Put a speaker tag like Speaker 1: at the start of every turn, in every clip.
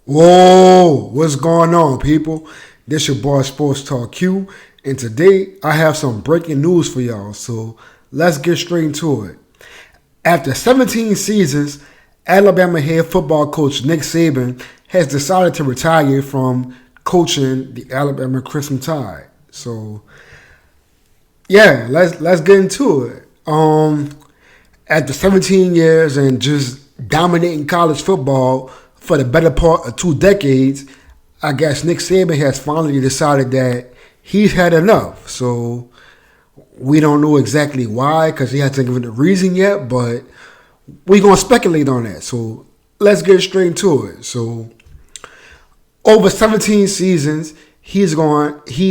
Speaker 1: Whoa, what's going on, people? This your boy Sports Talk Q, and today I have some breaking news for y'all. So let's get straight into it. After 17 seasons, Alabama head football coach Nick Saban has decided to retire from coaching the Alabama Crimson Tide. So yeah, let's get into it. After 17 years and just dominating college football for the better part of 2 decades, I guess Nick Saban has finally decided that he's had enough. So we don't know exactly why because he hasn't given a reason yet, but we're going to speculate on that. So let's get straight into it. So over 17 seasons, he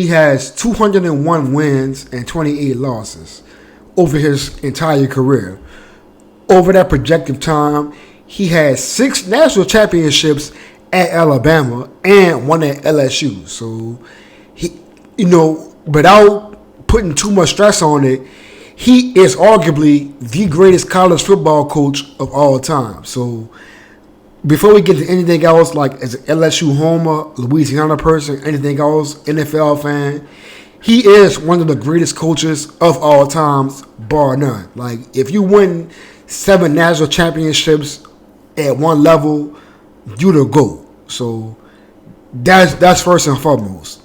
Speaker 1: has 201 wins and 28 losses over his entire career. Over that projected time, he had 6 national championships at Alabama and 1 at LSU. So he, without putting too much stress on it, he is arguably the greatest college football coach of all time. So before we get to anything else, like as an LSU homer, Louisiana person, anything else, NFL fan, he is one of the greatest coaches of all times, bar none. Like, if you win 7 national championships at one level, you the GOAT. So that's first and foremost.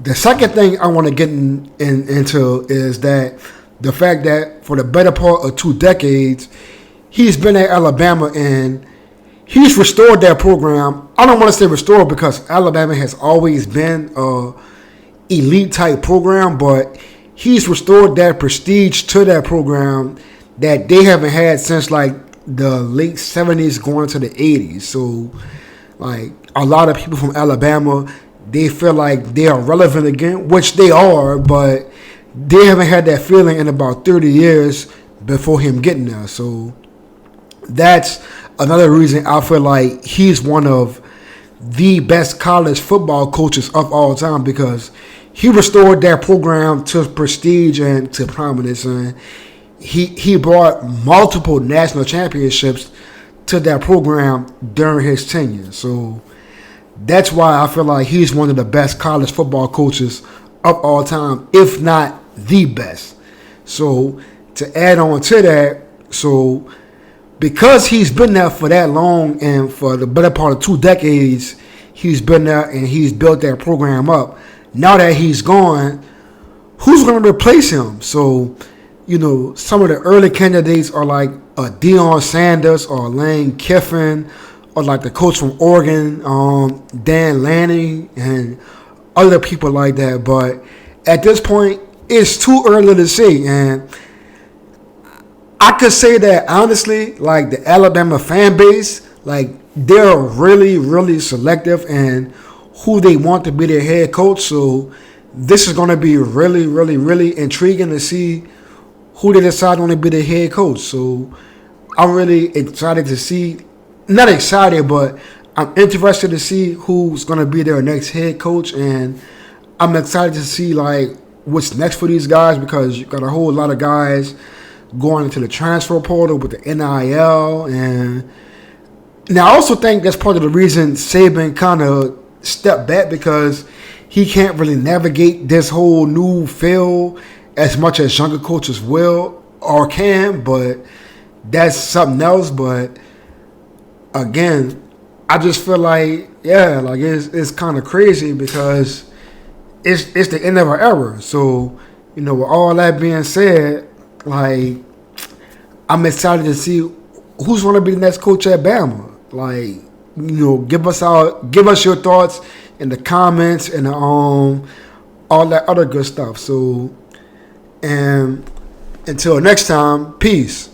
Speaker 1: The second thing I want to get into is that the fact that for the better part of 2 decades, he's been at Alabama and he's restored that program. I don't want to say restored because Alabama has always been a elite type program, but he's restored that prestige to that program that they haven't had since like the late 70s going into the 80s. So like a lot of people from Alabama, they feel like they are relevant again, which they are, but they haven't had that feeling in about 30 years before him getting there. So that's another reason I feel like he's one of the best college football coaches of all time, because he restored that program to prestige and to prominence, and he brought multiple national championships to that program during his tenure. So that's why I feel like he's one of the best college football coaches of all time, if not the best. So to add on to that, so because he's been there for that long and for the better part of 2 decades, he's been there and he's built that program up. Now that he's gone, who's going to replace him? So, some of the early candidates are like Deion Sanders or Lane Kiffin, or like the coach from Oregon, Dan Lanning, and other people like that. But at this point, it's too early to say. And I could say that honestly, like the Alabama fan base, like they're really, really selective in who they want to be their head coach. So this is going to be really, really, really intriguing to see who they decide on to be their head coach. So I'm really excited to see, not excited, but I'm interested to see who's going to be their next head coach. And I'm excited to see like what's next for these guys, because you got a whole lot of guys going into the transfer portal with the NIL. And now I also think that's part of the reason Saban kind of stepped back, because he can't really navigate this whole new field as much as younger coaches will or can, but that's something else. But again, I just feel like, like it's kind of crazy because it's the end of an era. So, with all that being said, like, I'm excited to see who's going to be the next coach at Bama. Like, give us your thoughts in the comments and all that other good stuff. So, and until next time, peace.